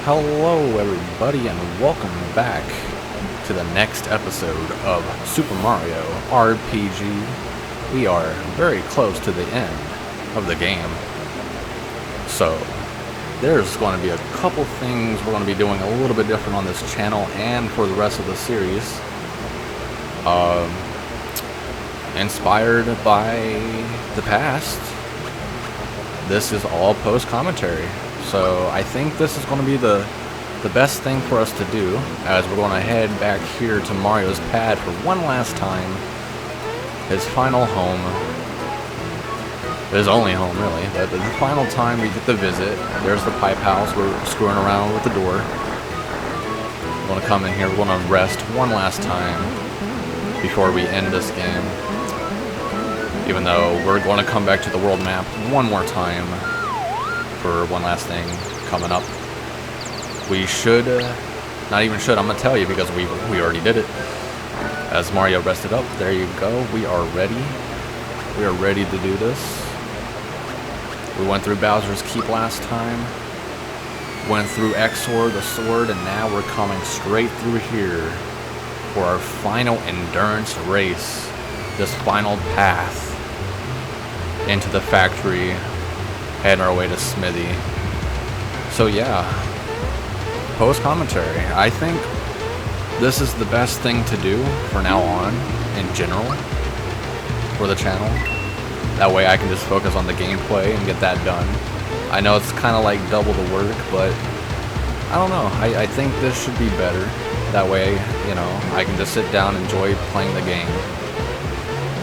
Hello everybody and welcome back to the next episode of Super Mario RPG. We are very close to the end of the game. So there's going to be a couple things we're going to be doing a little bit different on this channel and for the rest of the series. Inspired by the past, this is all post-commentary. So I think this is going to be the best thing for us to do, as we're going to head back here to Mario's pad for one last time. His final home. His only home, really. But the final time we get the visit. There's the pipe house. We're screwing around with the door. We're going to come in here. We're going to rest one last time before we end this game. Even though we're going to come back to the world map one more time for one last thing coming up. We should, not even should, I'm going to tell you because we already did it. As Mario rested up, there you go, we are ready. We are ready to do this. We went through Bowser's Keep last time. Went through Exor, the sword, and now we're coming straight through here for our final endurance race. This final path into the factory, heading our way to Smithy. So yeah, post-commentary. I think this is the best thing to do for now on, in general, for the channel. That way I can just focus on the gameplay and get that done. I know it's kind of like double the work, but I don't know. I think this should be better. That way, you know, I can just sit down and enjoy playing the game.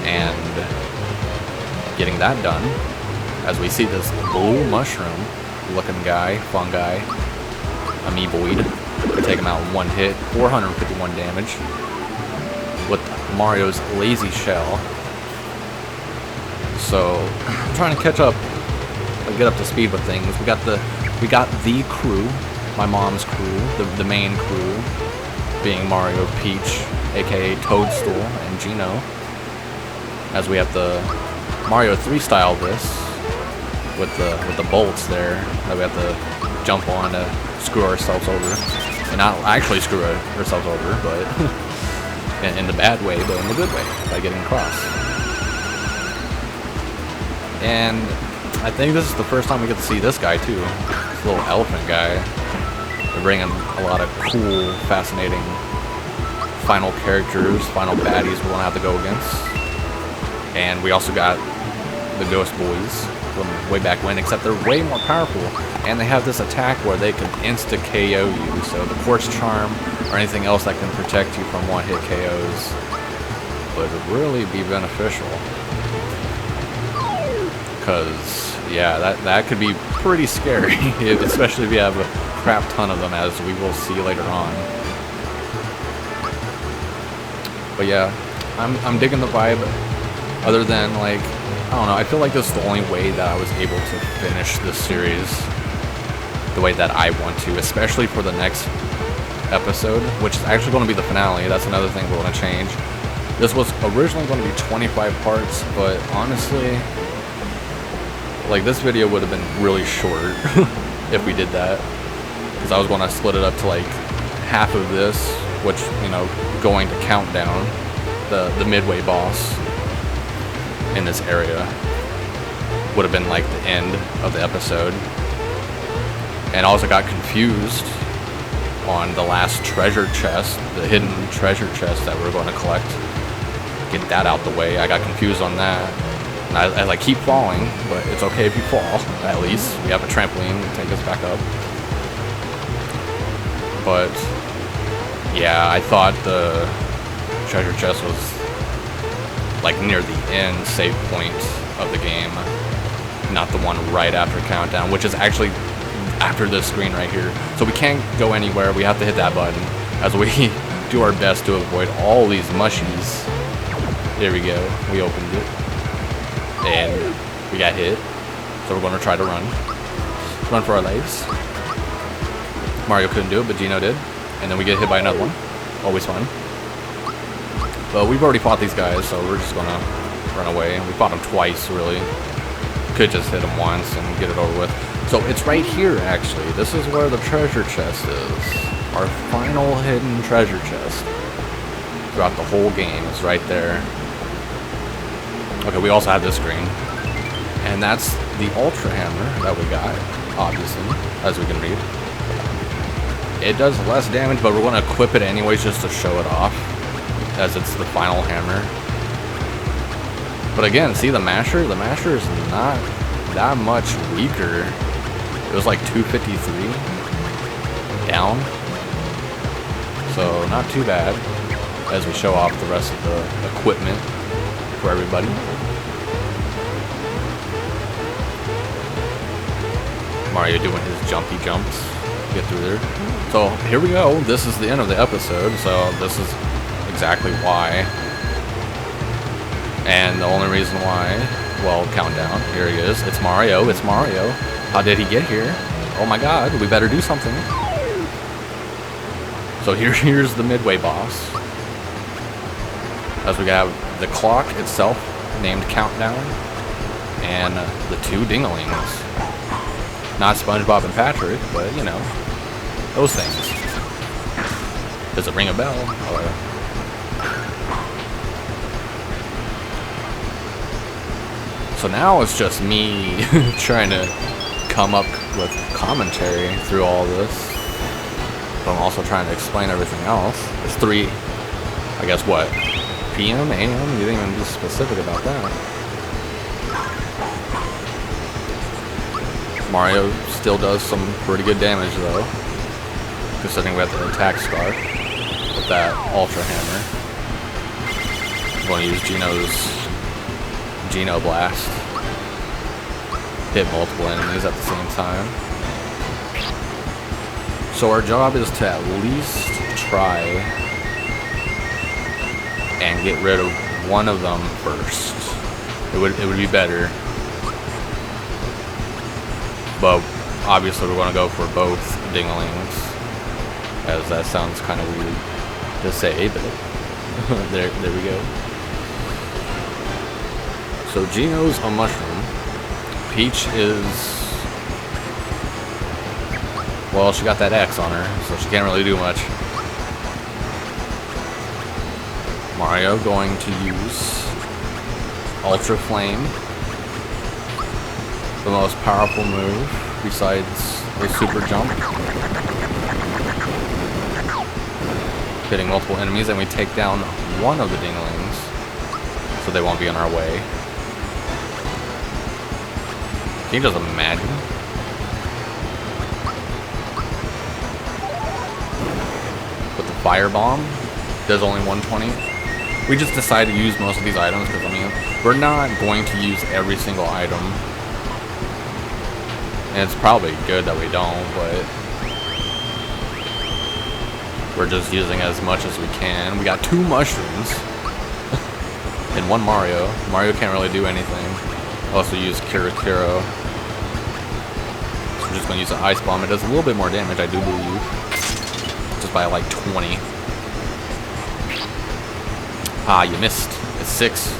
And getting that done, as we see this blue mushroom looking guy, fungi, amoeboid. We take him out in one hit, 451 damage with Mario's lazy shell. So I'm trying to catch up, get up to speed with things. We got the crew, my mom's crew, the main crew, being Mario, Peach, aka Toadstool, and Geno. As we have the Mario 3 style this with the bolts there that we have to jump on to screw ourselves over, and not actually screw ourselves over, but in the bad way, but in the good way, by getting across. And I think this is the first time we get to see this guy too, this little elephant guy. They're bringing a lot of cool, fascinating final characters, final baddies we're gonna have to go against. And we also got the Ghost Boys from way back when, except they're way more powerful. And they have this attack where they can insta-KO you. So the Quartz Charm or anything else that can protect you from one-hit KOs would really be beneficial. Because, yeah, that could be pretty scary, especially if you have a crap ton of them, as we will see later on. But yeah, I'm digging the vibe. Other than, like, I don't know, I feel like this is the only way that I was able to finish this series the way that I want to, especially for the next episode, which is actually going to be the finale. That's another thing we're going to change. This was originally going to be 25 parts, but honestly, like, this video would have been really short if we did that, because I was going to split it up to, like, half of this, which, you know, going to Countdown, the midway boss in this area, would have been like the end of the episode. And also got confused on the last treasure chest, the hidden treasure chest that we're going to collect. Get that out the way. I got confused on that. And I keep falling, but it's okay if you fall, at least. We have a trampoline to take us back up. But yeah, I thought the treasure chest was like near the end save point of the game, not the one right after Countdown, which is actually after this screen right here. So we can't go anywhere. We have to hit that button as we do our best to avoid all these mushies. There we go. We opened it. And we got hit. So we're going to try to run for our lives. Mario couldn't do it, but Geno did. And then we get hit by another one. Always fun. But we've already fought these guys, so we're just gonna run away. We fought them twice, really. Could just hit him once and get it over with. So it's right here, actually. This is where the treasure chest is. Our final hidden treasure chest throughout the whole game is right there. Okay, we also have this screen. And that's the Ultra Hammer that we got, obviously, as we can read. It does less damage, but we're going to equip it anyways just to show it off, as it's the final hammer. But again, see the Masher? The Masher is not that much weaker. It was like 253 down. So not too bad as we show off the rest of the equipment for everybody. Mario doing his jumpy jumps to get through there. So here we go. This is the end of the episode. So this is exactly why. And the only reason why, well, countdown. Here he is. It's Mario. It's Mario. How did he get here? Oh my god, we better do something. So here's the midway boss. As we have the clock itself named Countdown. And the two Dinglings. Not SpongeBob and Patrick, but you know, those things. Does it ring a bell? Or... So now it's just me trying to come up with commentary through all this. But I'm also trying to explain everything else. It's 3, I guess what? PM? AM? You didn't even be specific about that. Mario still does some pretty good damage though, considering we have the attack scar with that Ultra Hammer. I'm going to use Geno Blast. Hit multiple enemies at the same time. So our job is to at least try and get rid of one of them first. It would be better. But obviously we're going to go for both Dinglings, as that sounds kind of weird to say, but there we go. So Geno's a mushroom. Peach is, well, she got that X on her, so she can't really do much. Mario going to use Ultra Flame. The most powerful move besides a super jump. Hitting multiple enemies, and we take down one of the Dinglings, so they won't be in our way. Can you just imagine? With the Fire Bomb, does only 120. We just decided to use most of these items because, I mean, we're not going to use every single item. And it's probably good that we don't, but we're just using as much as we can. We got 2 mushrooms and 1 Mario. Mario can't really do anything. Also use Kirakiro. So we're just going to use an Ice Bomb. It does a little bit more damage, I do believe. Just by like 20. Ah, you missed. It's 6.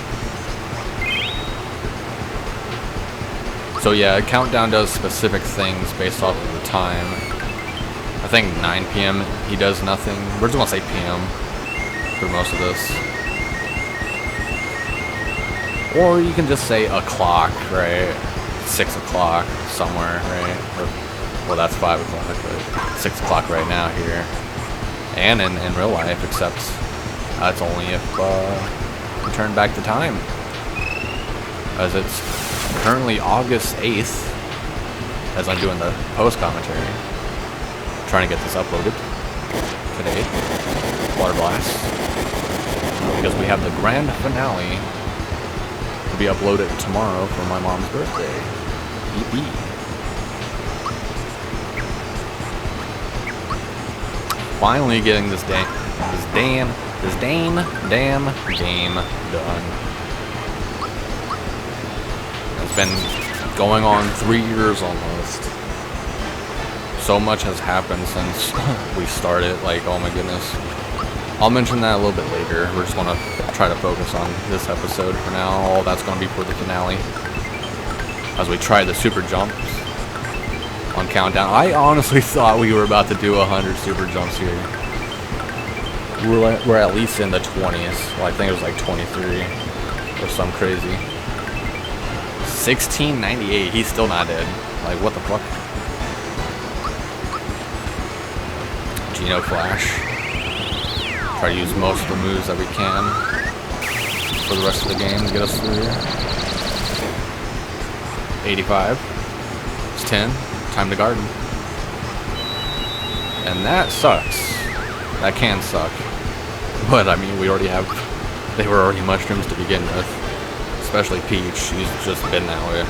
So yeah, Countdown does specific things based off of the time. I think 9 PM he does nothing. We're just gonna say PM for most of this. Or you can just say o'clock, right? 6 o'clock somewhere, right? Or, well, that's 5 o'clock, but 6 o'clock right now here. And in real life, except that's only if we turn back the time. As it's currently August 8th, as I'm doing the post-commentary. Trying to get this uploaded today. Water Blast. Because we have the grand finale to be uploaded tomorrow for my mom's birthday. EP. Finally getting this damn game done. It's been going on 3 years almost. So much has happened since we started, like, oh my goodness. I'll mention that a little bit later. We're just going to try to focus on this episode for now. All that's going to be for the finale. as we try the super jumps on countdown. I honestly thought we were about to do 100 super jumps here. We're at least in the 20s. Well, I think it was like 23 or some crazy. 1698. He's still not dead. Like, what the fuck? Geno Flash. Try to use most of the moves that we can for the rest of the game to get us through. 85. It's 10. Time to garden. And that sucks. That can suck. But I mean, we already have. They were already mushrooms to begin with. Especially Peach. She's just been that way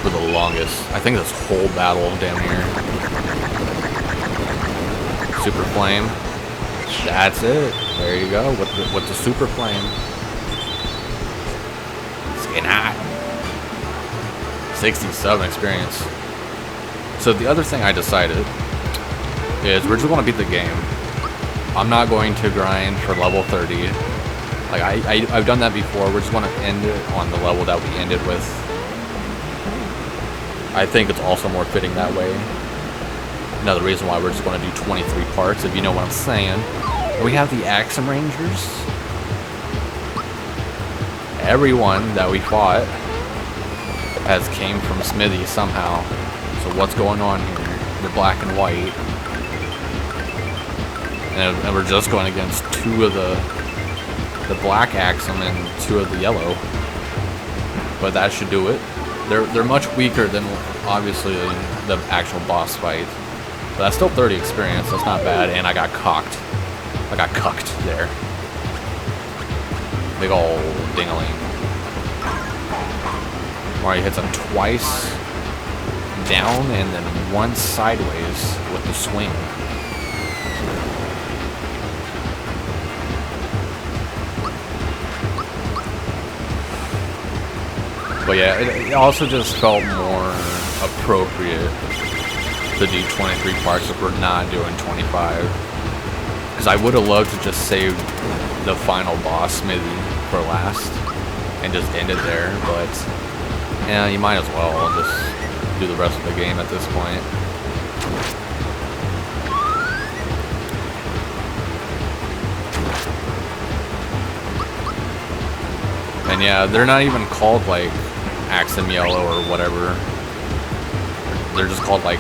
for the longest. I think this whole battle down here. Super Flame. That's it. There you go. With the Super Flame. It's getting hot. 67 experience. So the other thing I decided is we're just going to beat the game. I'm not going to grind for level 30. Like I've done that before. We're just going to end it on the level that we ended with. I think it's also more fitting that way. Another reason why we're just going to do 23 parts, if you know what I'm saying. We have the Axum Rangers. Everyone that we fought has came from Smithy somehow. So what's going on here? They're black and white. And we're just going against two of the black Axum and two of the yellow. But that should do it. They're much weaker than, obviously, the actual boss fight. But that's still 30 experience. That's not bad. And I got cocked. I got cucked there. Big ol' ding-a-ling. Mario hits him twice down and then once sideways with the swing. But yeah, it also just felt more appropriate to do 23 parts if we're not doing 25. Because I would have loved to just save the final boss, Smithy, for last and just end it there, but yeah, you might as well just do the rest of the game at this point. And yeah, they're not even called like Axum Yellow or whatever. They're just called like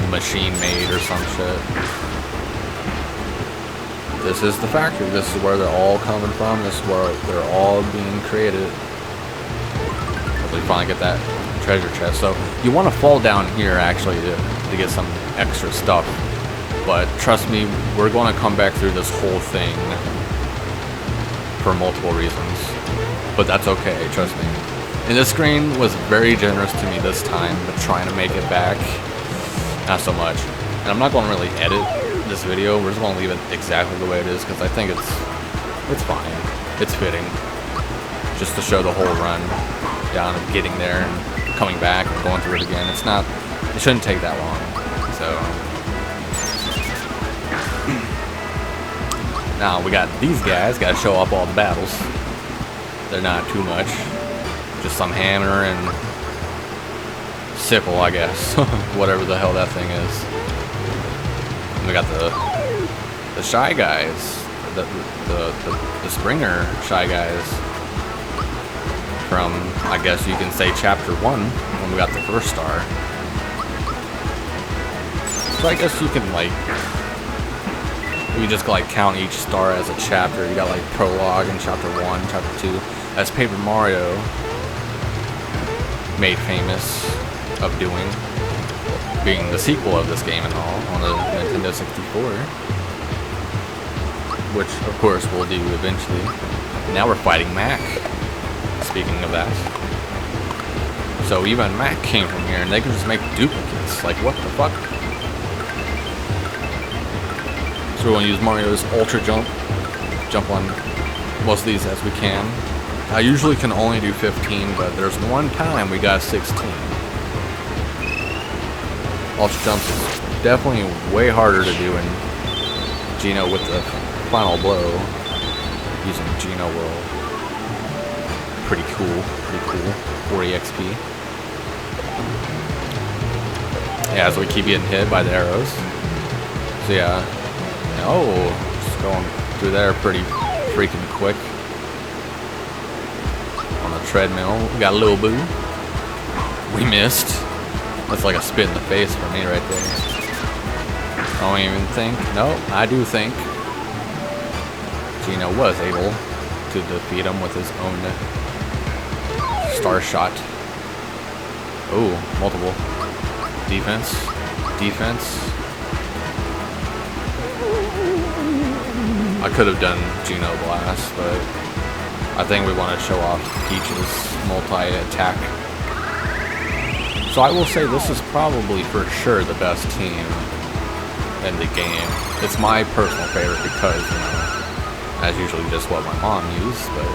Machine Made or some shit. This is the factory. This is where they're all coming from. This is where they're all being created. Hopefully finally get that treasure chest. So you want to fall down here actually to get some extra stuff. But trust me, we're going to come back through this whole thing for multiple reasons. But that's okay, trust me. And this screen was very generous to me this time, but trying to make it back, not so much. And I'm not going to really edit this video. We're just going to leave it exactly the way it is because I think it's fine. It's fitting. Just to show the whole run down of getting there and coming back and going through it again. It shouldn't take that long. So now we got these guys, got to show up all the battles. They're not too much. Just some hammer and sickle, I guess. Whatever the hell that thing is. And we got the Shy Guys. The Springer Shy Guys. From, I guess you can say, Chapter 1, when we got the first star. So I guess you can, like, you just, like, count each star as a chapter. You got, like, Prologue in Chapter 1, Chapter 2. As Paper Mario made famous of doing, being the sequel of this game and all, on the Nintendo 64. Which, of course, we'll do eventually. Now we're fighting Mac. Speaking of that. So even Mac came from here, and they can just make duplicates. Like, what the fuck? So we're going to use Mario's Ultra Jump. Jump on most of these as we can. I usually can only do 15, but there's one time we got 16. Ultra Jumps is definitely way harder to do in Geno with the final blow. Using Geno World. Pretty cool. 40 XP. Yeah, so we keep getting hit by the arrows. So yeah. Oh, just going through there pretty freaking quick. On the treadmill, we got a little boo. We missed. That's like a spit in the face for me right there. I don't even think. No, I do think Gino was able to defeat him with his own star shot. Oh, multiple. Defense. Defense. I could have done Geno Blast, but I think we want to show off Peach's multi-attack. So I will say this is probably for sure the best team in the game. It's my personal favorite because, you know, that's usually just what my mom used, but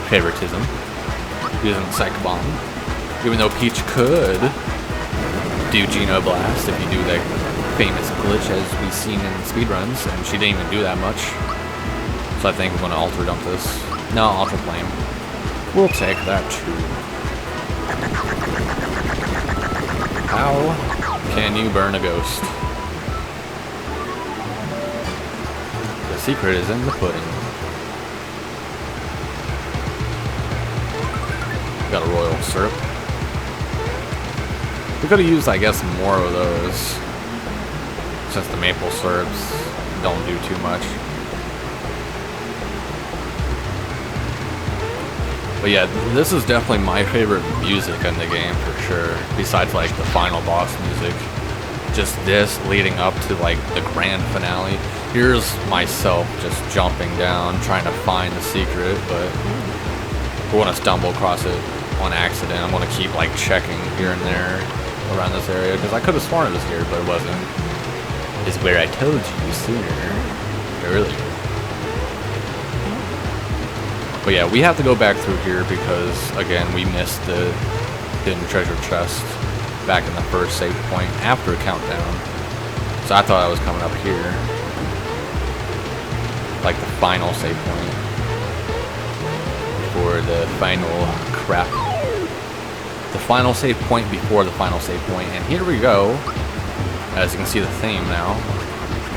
favoritism. Using Psych Bomb. Even though Peach could do Geno Blast if you do that famous glitch as we've seen in speedruns, and she didn't even do that much. So I think I'm going to Ultra Dump this. No, Ultra Flame. We'll take that too. How can you burn a ghost? The secret is in the pudding. Got a Royal Syrup. We could have used, I guess, more of those, since the maple syrups don't do too much. But yeah, this is definitely my favorite music in the game for sure, besides like the final boss music. Just this leading up to like the grand finale. Here's myself just jumping down, trying to find the secret, but we're gonna stumble across it on accident. I'm gonna keep like checking here and there around this area, because I could have sworn it was here, but it wasn't. It's where I told you sooner, earlier. But yeah, we have to go back through here because, again, we missed the hidden treasure chest back in the first save point after Countdown. So I thought I was coming up here, like the final save point for the final crap. The final save point before the final save point. And here we go. As you can see the theme now.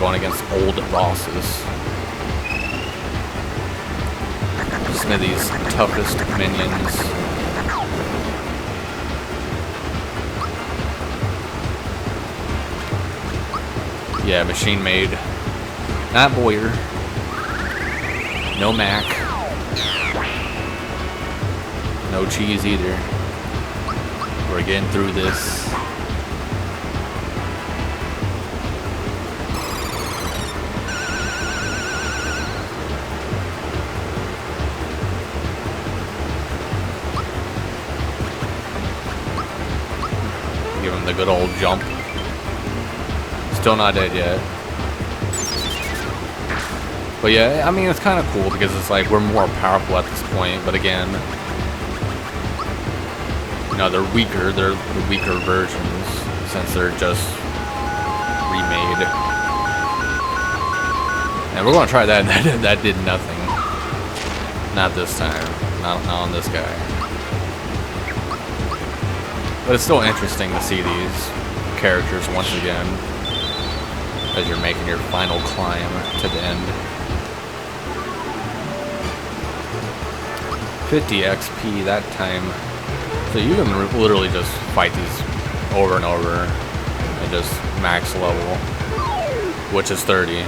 Going against old bosses. Smithy's toughest minions. Yeah, machine made. Not Boyer. No Mac. No cheese either. We're getting through this. Give him the good old jump. Still not dead yet. But yeah, I mean, it's kind of cool because it's like we're more powerful at this point, but again, you know, they're weaker, they're the weaker versions since they're just remade. And we're gonna try that. That did nothing. Not this time. Not on this guy. But it's still interesting to see these characters once again as you're making your final climb to the end. 50 XP that time. So you can literally just fight these over and over and just max level, which is 30.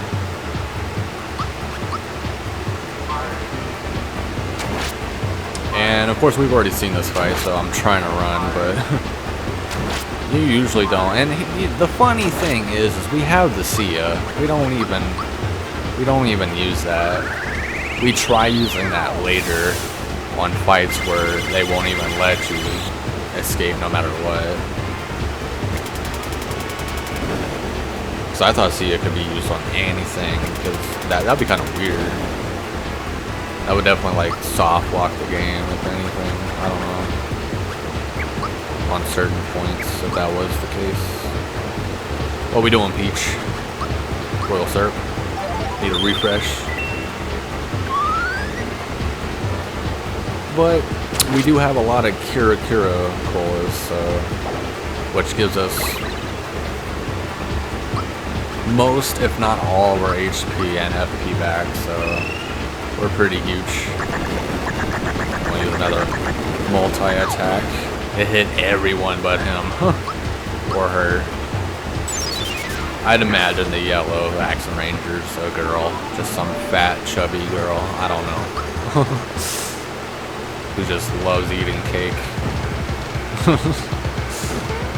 And of course we've already seen this fight, so I'm trying to run, but you usually don't. And the funny thing is we have the Sia. We don't even use that. We try using that later on fights where they won't even let you escape no matter what. So I thought Sia could be used on anything, because that'd be kind of weird. That would definitely like soft lock the game, if anything. I don't know. On certain points, if that was the case. What we doing, Peach? Royal Syrup. Need a refresh. But we do have a lot of Kira colas, so, which gives us most, if not all, of our HP and FP back, so we're pretty huge. We'll use another multi-attack. It hit everyone but him, or her. I'd imagine the yellow Accent Ranger's a girl, just some fat, chubby girl, I don't know, who just loves eating cake.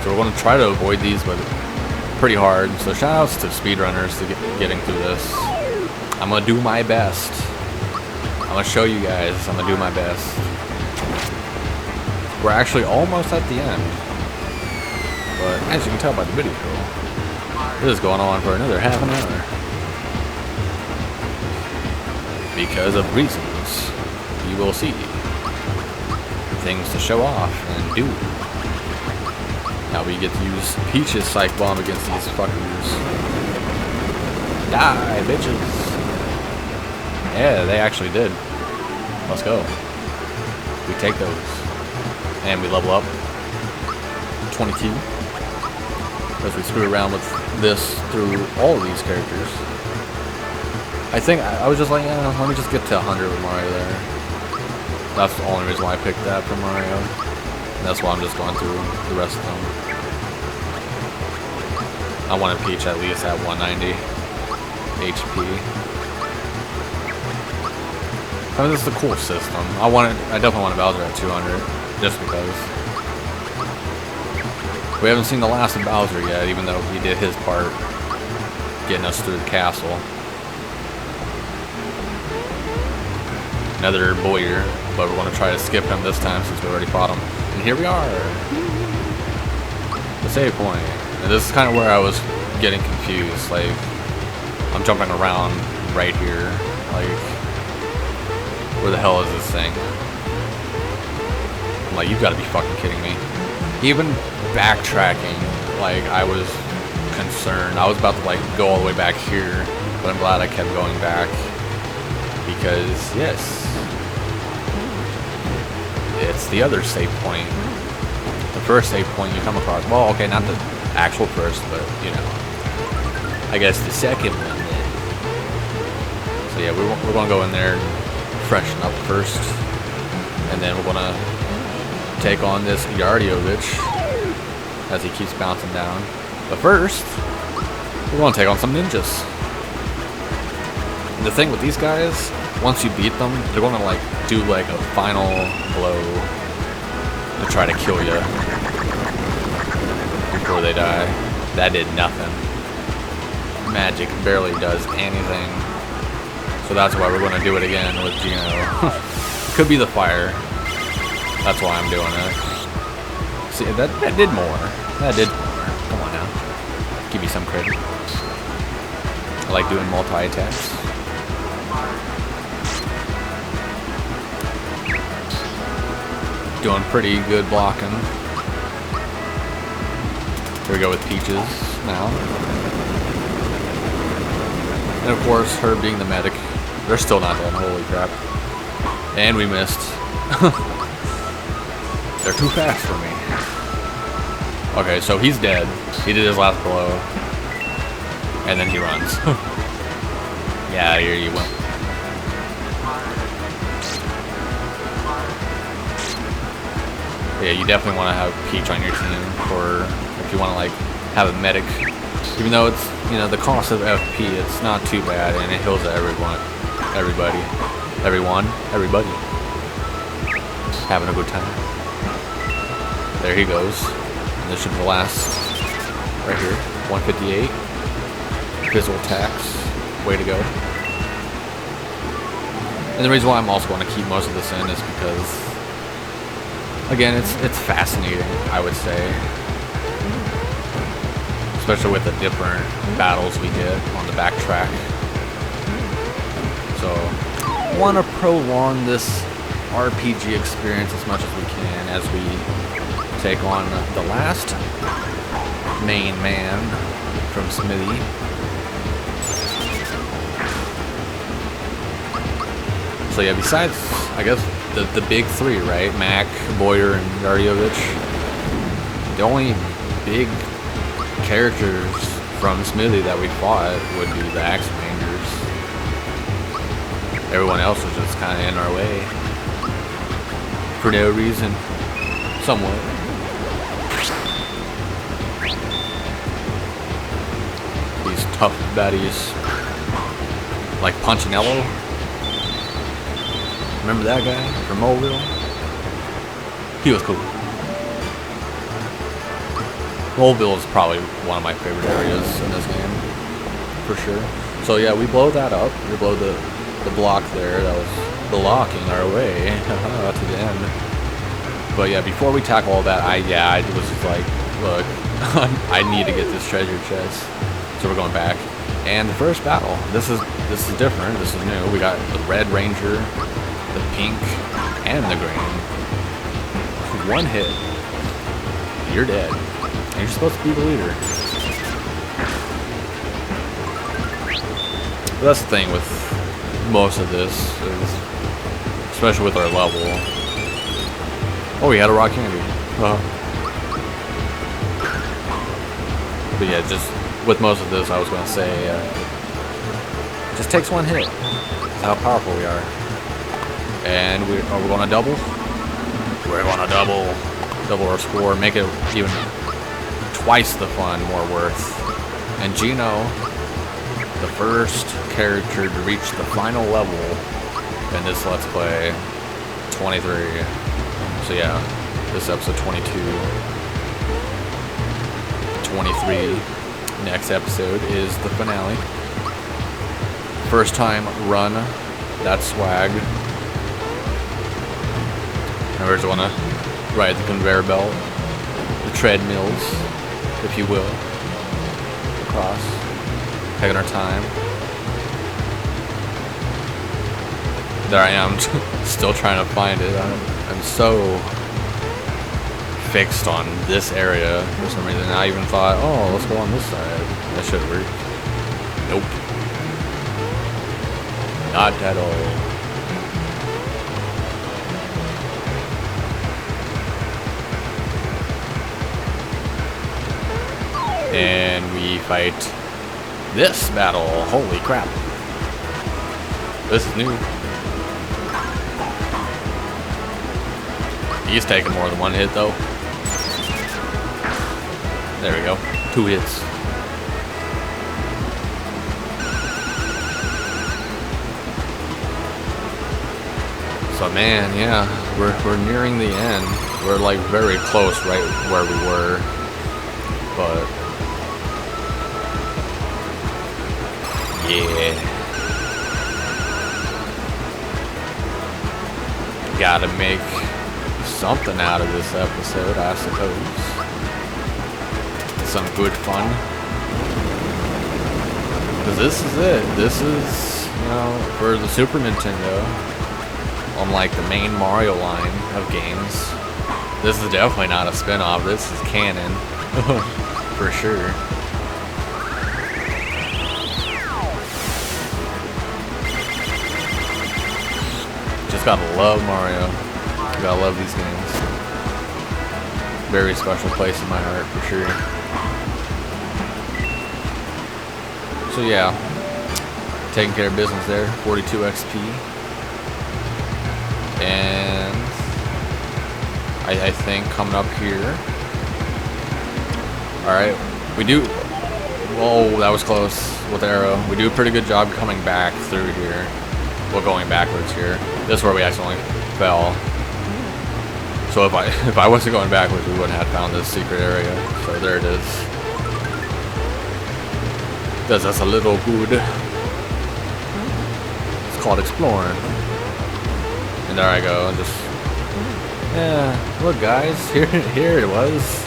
So we're going to try to avoid these, but pretty hard. So shout outs to speedrunners to getting through this. I'm going to do my best. I'm going to show you guys, I'm going to do my best. We're actually almost at the end, but as you can tell by the video, this is going on for another half an hour. Because of reasons you will see. Things to show off and do. Now we get to use Peach's Psych Bomb against these fuckers. Die, bitches. Yeah, they actually did. Let's go. We take those. And we level up 22. As we screw around with this through all of these characters. I think I was just like, yeah, let me just get to 100 with Mario there. That's the only reason why I picked that for Mario. And that's why I'm just going through the rest of them. I wanted Peach at least at 190 HP. I mean, this is a cool system. I definitely wanted Bowser at 200, just because. We haven't seen the last of Bowser yet, even though he did his part getting us through the castle. Another Boyer, but we're going to try to skip him this time since we already fought him. And here we are. The save point. And this is kind of where I was getting confused. Like, I'm jumping around right here. Like, where the hell is this thing? I'm like, you've got to be fucking kidding me. Even backtracking, like, I was concerned. I was about to, like, go all the way back here, but I'm glad I kept going back. Because, yes, it's the other save point. The first save point you come across. Well, okay, not the actual first, but, you know, I guess the second one then. So, yeah, we're going to go in there and freshen up first. And then we're going to take on this Yardiovich as he keeps bouncing down. But first, we're going to take on some ninjas. And the thing with these guys, once you beat them, they're going to like do like a final blow to try to kill you before they die. That did nothing. Magic barely does anything. So that's why we're going to do it again with Geno. Could be the fire. That's why I'm doing it. See, that did more. That did more. Come on now. Give me some credit. I like doing multi-attacks. Doing pretty good blocking. Here we go with Peaches now. And of course, her being the medic. They're still not dead. Holy crap. And we missed. They're too fast for me. Okay, so he's dead. He did his last blow. And then he runs. Yeah, here you went. Yeah, you definitely want to have Peach on your team for if you want to like have a medic. Even though it's, you know, the cost of FP, it's not too bad and it heals everyone. Everybody. Having a good time. There he goes. And this should be the last right here. 158. Fizzle attacks. Way to go. And the reason why I'm also going to keep most of this in is because, again, it's fascinating, I would say. Especially with the different battles we get on the backtrack. So, I want to prolong this RPG experience as much as we can as we take on the last main man from Smithy. So yeah, besides, I guess, the big three, right? Mac, Boyer, and Darjovich. The only big characters from Smithy that we fought would be the Axe Rangers. Everyone else was just kind of in our way for no reason, somewhat. These tough baddies, like Punchinello. Remember that guy from Mobile? He was cool. Mobile is probably one of my favorite areas in this game, for sure. So yeah, we blow that up. We blow the block there. That was blocking our way to the end. But yeah, before we tackle all that, I was just like, look, I need to get this treasure chest. So we're going back. And the first battle, this is different. This is new. We got the Red Ranger, the pink, and the green. One hit, you're dead. And you're supposed to be the leader. But that's the thing with most of this, is, especially with our level. Oh, we had a rock candy. But yeah, just with most of this, I was going to say, it just takes one hit. That's how powerful we are. And are we going to double? We're going to double our score, make it even twice the fun, more worth. And Gino, the first character to reach the final level in this Let's Play, 23. So yeah, this episode 22. 23. Next episode is the finale. First time run that swag. I just want to ride the conveyor belt, the treadmills, if you will, across, taking our time. There I am, still trying to find it. I'm so fixed on this area for some reason. I even thought, oh, let's go on this side. That should work. Nope. Not at all. And we fight this battle. Holy crap. This is new. He's taking more than one hit though. There we go. 2 hits. So man, yeah, we're nearing the end. We're like very close right where we were. But yeah. Gotta make something out of this episode, I suppose. Some good fun. Because this is it. This is, you know, for the Super Nintendo, on like the main Mario line of games. This is definitely not a spin-off. This is canon. For sure. Just gotta love Mario. Gotta love these games. Very special place in my heart, for sure. So yeah, taking care of business there. 42 XP. And I think coming up here. Alright, we do. Whoa, that was close with the arrow. We do a pretty good job coming back through here. Well, going backwards here. This is where we accidentally fell. So if I wasn't going backwards, we wouldn't have found this secret area. So there it is. Does us a little good. It's called exploring. And there I go. Just yeah. Look, guys, here it was.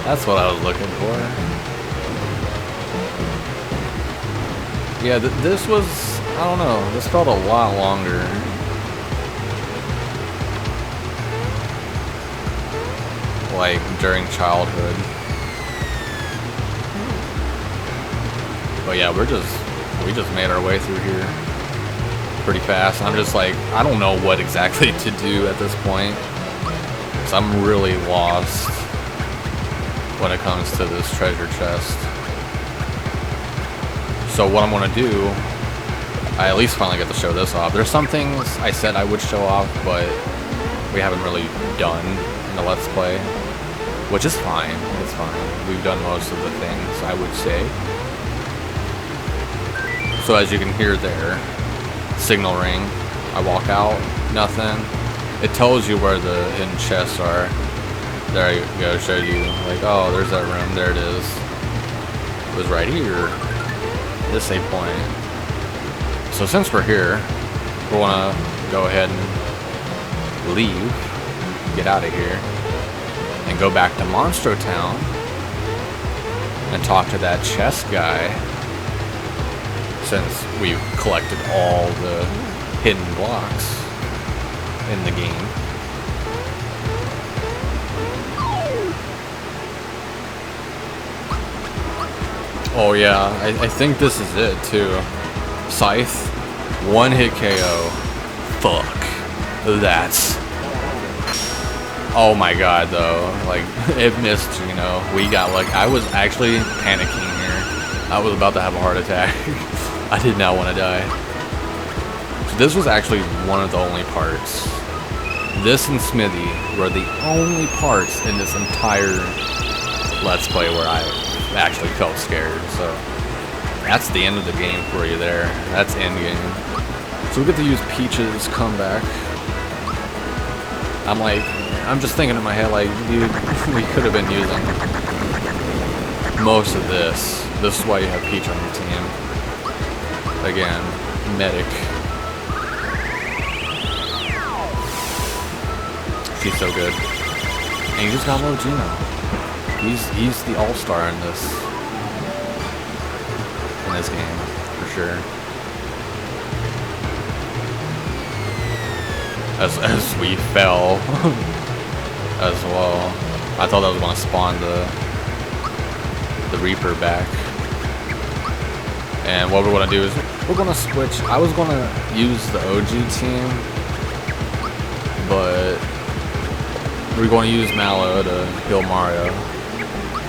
That's what I was looking for. Yeah, this was, I don't know. This felt a lot longer. Like during childhood. But yeah, we just made our way through here. pretty fast. I'm just like, I don't know what exactly to do at this point. So I'm really lost when it comes to this treasure chest. So what I'm gonna do, I at least finally get to show this off. There's some things I said I would show off, but we haven't really done in the Let's Play, which is fine. It's fine. We've done most of the things, I would say. So as you can hear there, signal ring. I walk out, nothing. It tells you where the hidden chests are. There you go, show you, like, oh, there's that room, there it is. It was right here, this save point. So since we're here, we want to go ahead and leave, get out of here, and go back to Monstro Town and talk to that chest guy, since we've collected all the hidden blocks in the game. Oh yeah, I think this is it too. Scythe, one hit KO. Fuck. That's... Oh my god though, like, it missed, you know. We got, like, I was actually panicking here. I was about to have a heart attack. I did not want to die. So this was actually one of the only parts. This and Smithy were the only parts in this entire Let's Play where I actually felt scared. So that's the end of the game for you there. That's end game. So we get to use Peach's comeback. I'm just thinking in my head, like, dude, we could have been using most of this. This is why you have Peach on your team. Again, medic. She's so good. And you just got low Gino. He's the all-star in this game, for sure. As we fell as well. I thought I was gonna spawn the Reaper back. And what we're gonna do is we're gonna switch. I was gonna use the OG team, but we're going to use Mallow to heal Mario.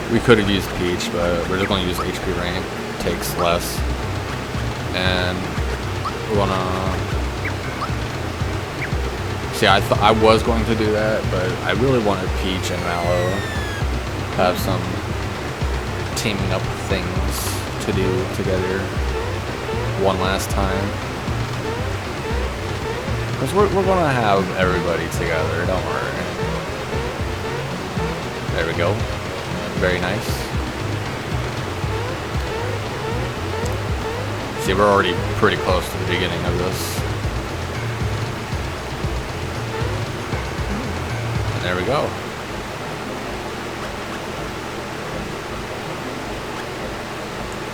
We could have used Peach, but we're just going to use HP rank. Takes less. And we're gonna... See, I was going to do that, but I really wanted Peach and Mallow have some teaming up things to do together one last time. Because we're going to have everybody together, don't worry. There we go. Very nice. See, we're already pretty close to the beginning of this. And there we go.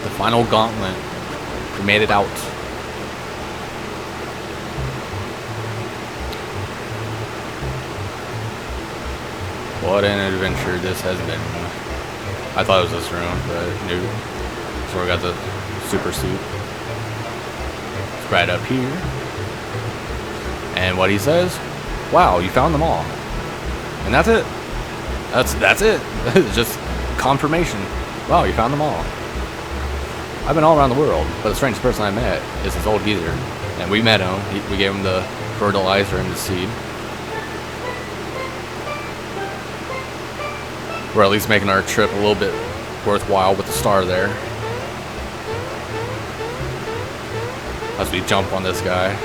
The final gauntlet. We made it out. What an adventure this has been. I thought it was this room, but no. So we got the super suit. It's right up here. And what he says, wow, you found them all. And that's it. That's it. It's just confirmation. Wow, you found them all. I've been all around the world, but the strangest person I met is this old geezer. And we met him. We gave him the fertilizer and the seed. We're at least making our trip a little bit worthwhile with the star there. As we jump on this guy.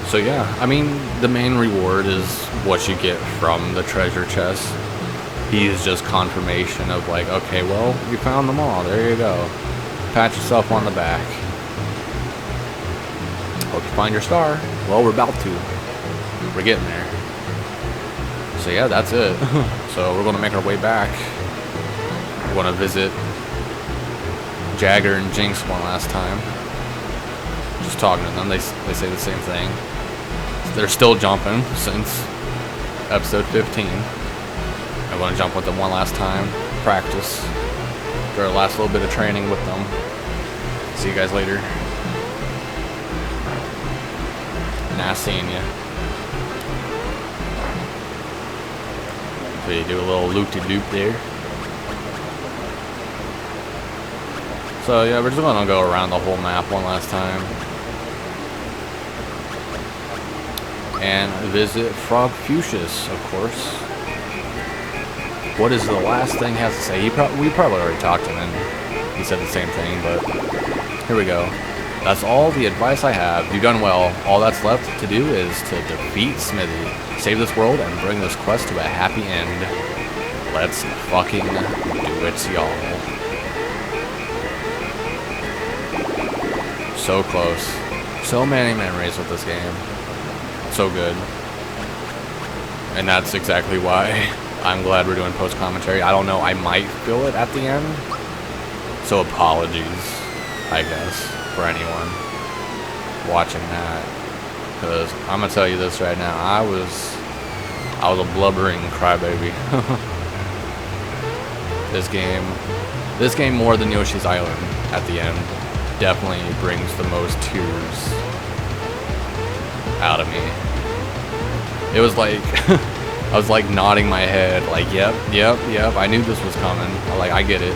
So yeah, I mean, the main reward is what you get from the treasure chest. He is just confirmation of like, okay, well, you found them all. There you go. Pat yourself on the back. Hope you find your star. Well, we're about to. We're getting there. So yeah, that's it. So we're going to make our way back. We're going to visit Jagger and Jinx one last time. Just talking to them, they say the same thing. They're still jumping since episode 15. I'm going to jump with them one last time, practice, for our last little bit of training with them. See you guys later. Nice seeing you. So you do a little loop-de-loop there. So yeah, we're just gonna go around the whole map one last time. And visit Frogfucius, of course. What is the last thing he has to say? We probably already talked to him and he said the same thing, but here we go. That's all the advice I have. You've done well. All that's left to do is to defeat Smithy, save this world, and bring this quest to a happy end. Let's fucking do it, y'all. So close. So many memories with this game. So good. And that's exactly why I'm glad we're doing post-commentary. I don't know, I might feel it at the end. So apologies, I guess, for anyone watching that. Because I'm gonna tell you this right now, I was a blubbering crybaby. This game more than Yoshi's Island at the end definitely brings the most tears out of me. It was like I was like nodding my head like yep, I knew this was coming. I get it.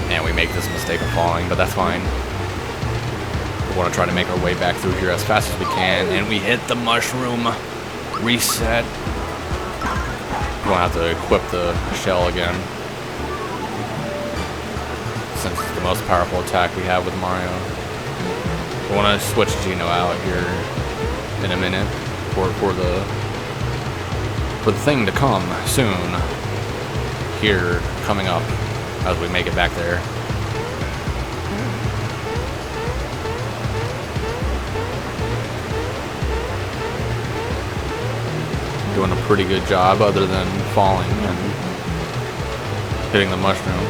And we make this mistake of falling, but that's fine. We want to try to make our way back through here as fast as we can, and we hit the mushroom reset. We're gonna have to equip the shell again, since it's the most powerful attack we have with Mario. We want to switch Geno out here in a minute for the thing to come soon. Here, coming up as we make it back there. Doing a pretty good job, other than falling and hitting the mushroom.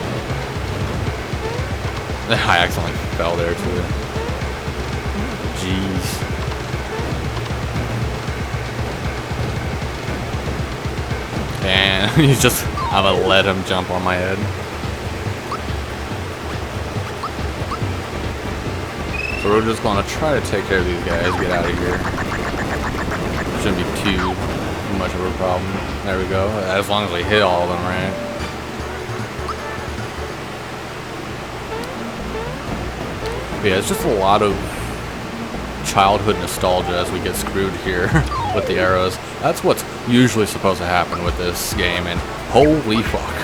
I accidentally fell there too. Jeez. And he's just, I'm gonna let him jump on my head. So we're just gonna try to take care of these guys, get out of here. Shouldn't be too much of a problem. There we go. As long as we hit all of them, right? But yeah, it's just a lot of childhood nostalgia as we get screwed here with the arrows. That's what's usually supposed to happen with this game, and holy fuck.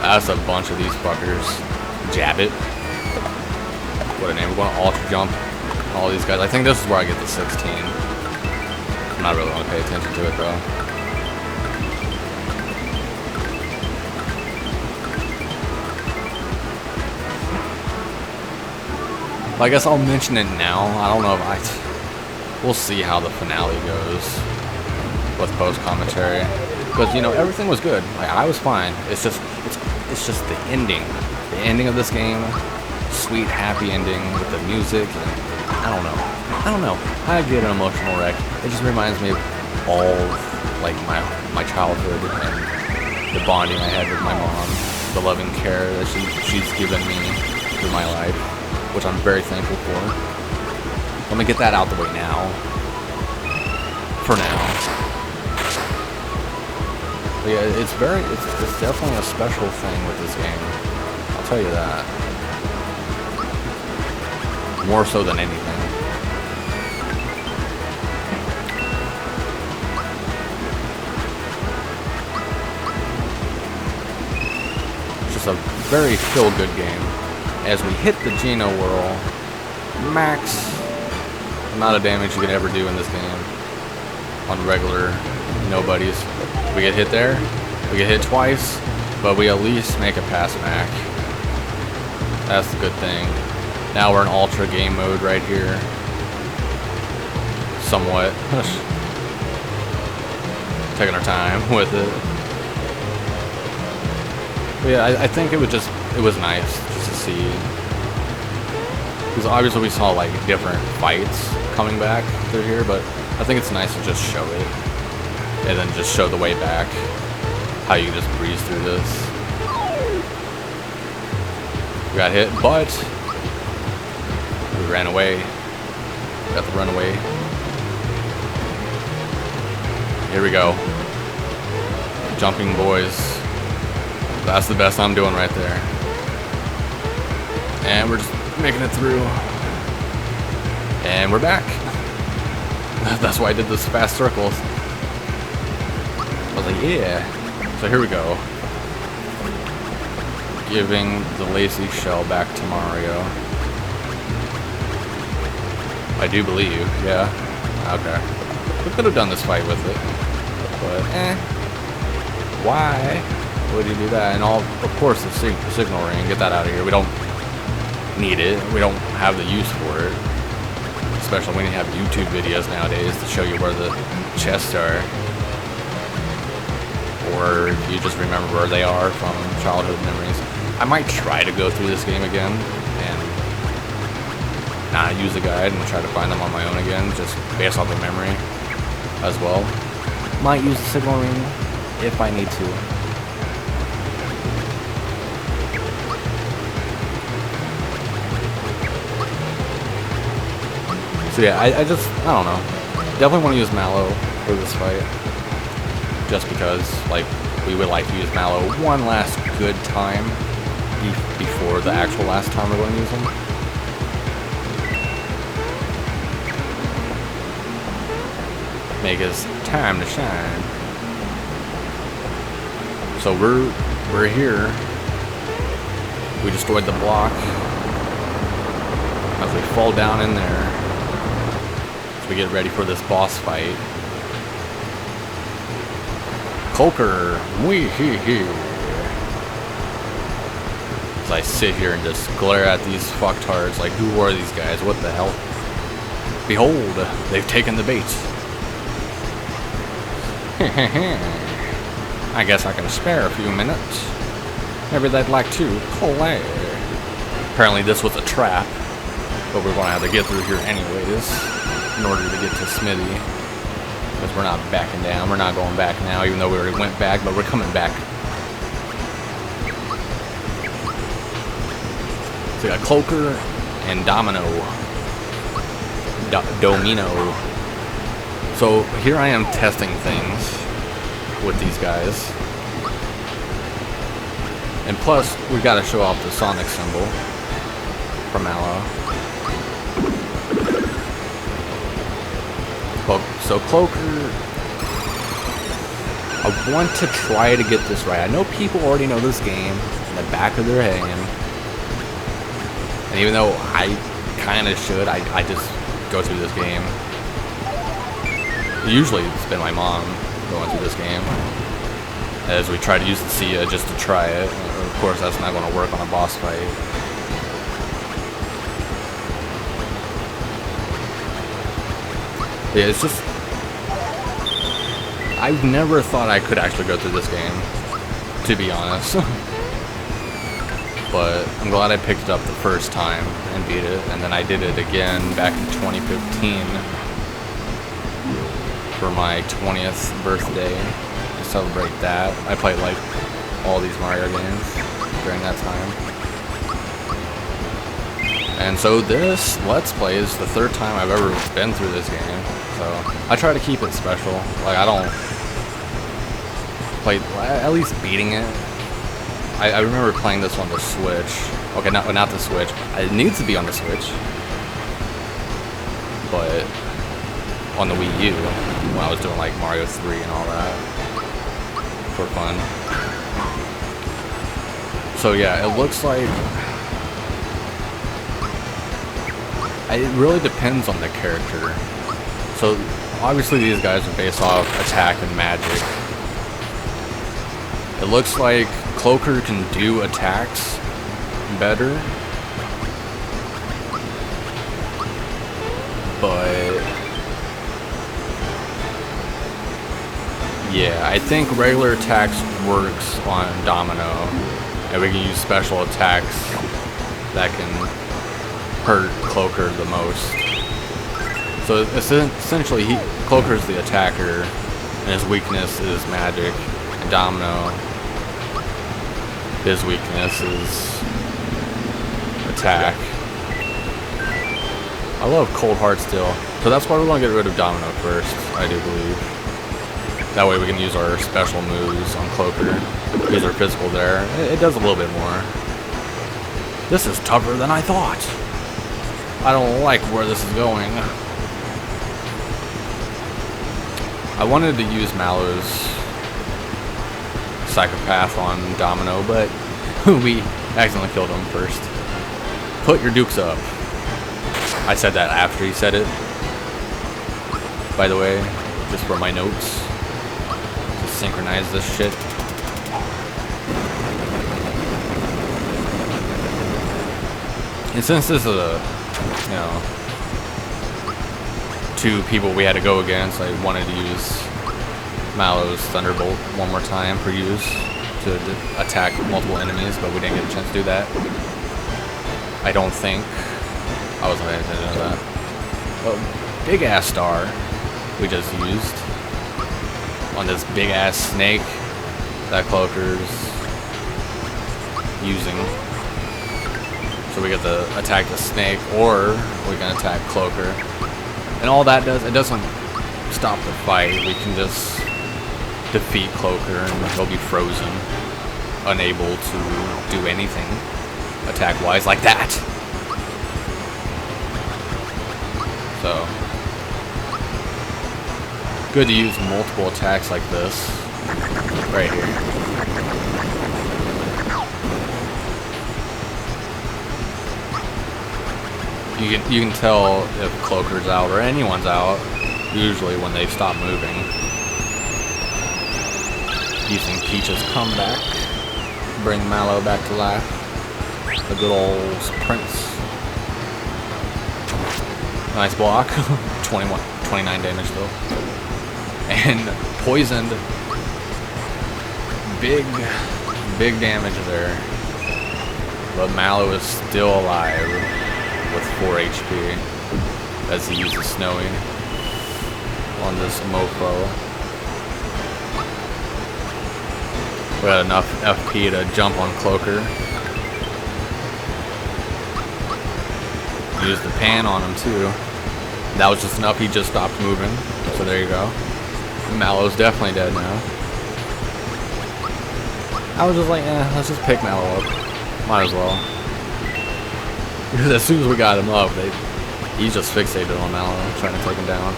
That's a bunch of these fuckers. Jab it. What a name. We're going to ultra jump all these guys. I think this is where I get the 16. I'm not really going to pay attention to it though. I guess I'll mention it now. I don't know if we'll see how the finale goes with post-commentary. Because, you know, everything was good. I was fine. It's just the ending. The ending of this game. Sweet, happy ending with the music. And I don't know. I get an emotional wreck. It just reminds me of all of, like, my childhood and the bonding I had with my mom. The loving care that she's given me through my life, which I'm very thankful for. Let me get that out the way now. For now. But yeah, it's definitely a special thing with this game. I'll tell you that. More so than anything. It's just a very feel-good game. As we hit the Geno Whirl, max amount of damage you can ever do in this game on regular nobodies. We get hit there, we get hit twice, but we at least make it past Mac. That's the good thing. Now we're in ultra game mode right here. Somewhat. Taking our time with it. But yeah, I think it was nice just to see. Because obviously we saw like different fights coming back through here, but I think it's nice to just show it. And then just show the way back. How you just breeze through this. We got hit, but we ran away. Got the runaway. Here we go. Jumping boys. That's the best I'm doing right there. And we're just making it through. And we're back. That's why I did those fast circles. I was like, yeah. So here we go. Giving the lacy shell back to Mario. I do believe, yeah. Okay. We could have done this fight with it. But, why would you do that? And of course, the signal ring. Get that out of here. We don't need it. We don't have the use for it. Especially when you have YouTube videos nowadays to show you where the chests are. Or if you just remember where they are from childhood memories. I might try to go through this game again and not use a guide and try to find them on my own again, just based off of memory as well. Might use the signal ring if I need to. So yeah, I don't know. Definitely want to use Mallow for this fight. Just because, like, we would like to use Mallow one last good time before the actual last time we're going to use him. Make his time to shine. So we're here. We destroyed the block. As we fall down in there, as we get ready for this boss fight. Cloaker, as I sit here and just glare at these fucktards like, who are these guys? What the hell? Behold, they've taken the bait. I guess I can spare a few minutes. Maybe they'd like to play. Apparently this was a trap, but we're going to have to get through here anyways in order to get to Smithy. Because we're not backing down. We're not going back now, even though we already went back, but we're coming back. So we got Cloaker and Domino. Domino. So here I am testing things with these guys. And plus, we've got to show off the Sonic symbol from Mallow. So Cloaker, I want to try to get this right. I know people already know this game in the back of their hand. And even though I kind of should, I just go through this game. Usually it's been my mom going through this game. As we try to use the Sia just to try it. Of course, that's not going to work on a boss fight. Yeah, it's just... I've never thought I could actually go through this game, to be honest. But I'm glad I picked it up the first time and beat it, and then I did it again back in 2015 for my 20th birthday to celebrate that. I played like all these Mario games during that time. And so this Let's Play is the third time I've ever been through this game. So I try to keep it special. Like, I don't play, at least beating it. I remember playing this on the Switch. Okay, not the Switch. It needs to be on the Switch. But on the Wii U, when I was doing like Mario 3 and all that for fun. So yeah, it looks like it really depends on the character. So obviously these guys are based off attack and magic. It looks like Cloaker can do attacks better, but yeah, I think regular attacks works on Domino, and we can use special attacks that can hurt Cloaker the most. So essentially, Cloaker's the attacker, and his weakness is magic, and Domino, his weakness is attack. I love Cold Heart still. So that's why we're going to get rid of Domino first, I do believe. That way we can use our special moves on Cloaker. Use our physical there. It does a little bit more. This is tougher than I thought. I don't like where this is going. I wanted to use Mallow's Psychopath on Domino, but we accidentally killed him first. Put your dukes up. I said that after he said it. By the way, just for my notes. Just synchronize this shit. And since this is a, you know, two people we had to go against, I wanted to use Mallow's Thunderbolt one more time for use to attack multiple enemies, but we didn't get a chance to do that. I don't think. I wasn't paying attention to that. Oh, big ass star we just used on this big ass snake that Cloaker's using. So we get to attack the snake, or we can attack Cloaker. And all that does, it doesn't stop the fight. We can just defeat Cloaker and he'll be frozen, unable to do anything attack-wise like that. So, good to use multiple attacks like this right here. You can tell if Cloaker's out or anyone's out usually when they stop moving. Using Peach's comeback, bring Mallow back to life. The good old Prince. Nice block. 29 damage though. And poisoned. Big damage there. But Mallow is still alive with 4 HP as he uses Snowy on this mofo. We got enough FP to jump on Cloaker. Use the pan on him too. That was just enough, he just stopped moving. So there you go. Mallow's definitely dead now. I was just like, let's just pick Mallow up. Might as well. Because as soon as we got him up, he's just fixated on Mallow, trying to take him down.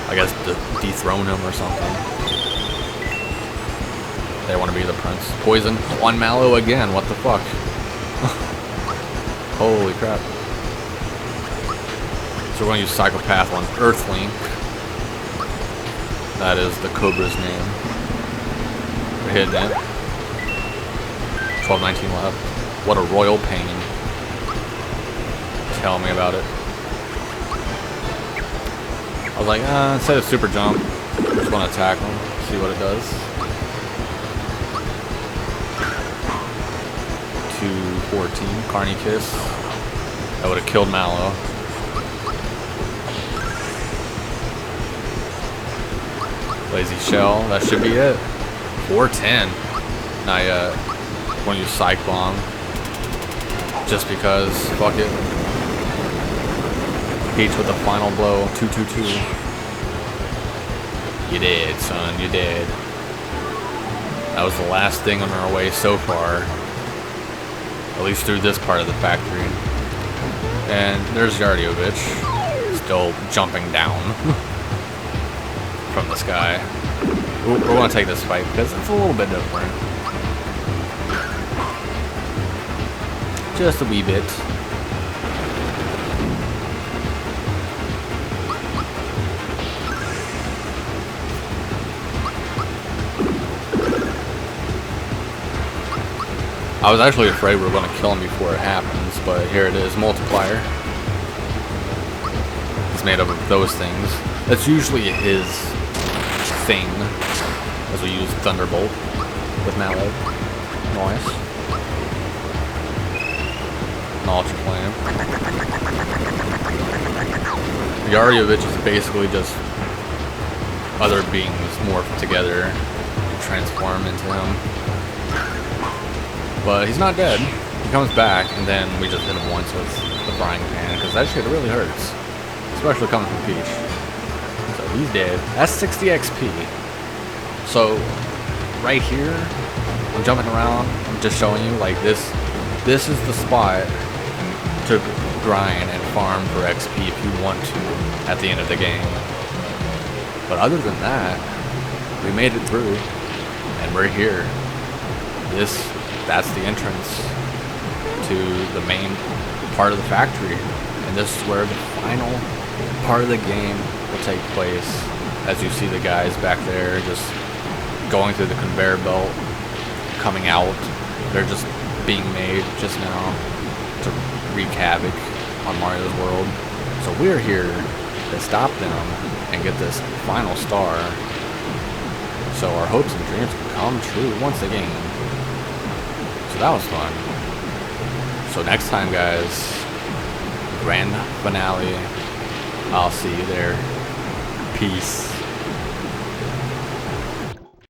I guess to dethrone him or something. They want to be the prince. Poison on Mallow again, what the fuck? Holy crap. So we're going to use Psychopath on Earthlink. That is the Cobra's name. We hit that. 12-19 left. What a royal pain. Tell me about it. I was like, instead of super jump, we're just going to attack him, see what it does. 214, Carney Kiss. That would have killed Mallow. Lazy Shell, that should be it. 410. Not yet. I'm going to use Psych Bomb. Just because, fuck it. Peach with the final blow, 222. You did, son, you did. That was the last thing on our way so far. At least through this part of the factory. And there's Yardiovich, still jumping down from the sky. We're going to take this fight because it's a little bit different. Just a wee bit. I was actually afraid we were going to kill him before it happens, but here it is, Multiplier. It's made up of those things. That's usually his thing, as we use Thunderbolt with Mallow. Nice. Ultra Flame. Yardiovich is basically just other beings morphed together and transform into him. But he's not dead. He comes back, and then we just hit him once with the frying pan, because that shit really hurts. Especially coming from Peach. So he's dead. That's 60 XP. So, right here, I'm jumping around, I'm just showing you, like, this is the spot to grind and farm for XP if you want to at the end of the game. But other than that, we made it through, and we're here. That's the entrance to the main part of the factory, and this is where the final part of the game will take place. As you see the guys back there just going through the conveyor belt, coming out. They're just being made just now to wreak havoc on Mario's world. So we're here to stop them and get this final star, so our hopes and dreams can come true once again. So that was fun. So next time, guys, grand finale. I'll see you there. Peace.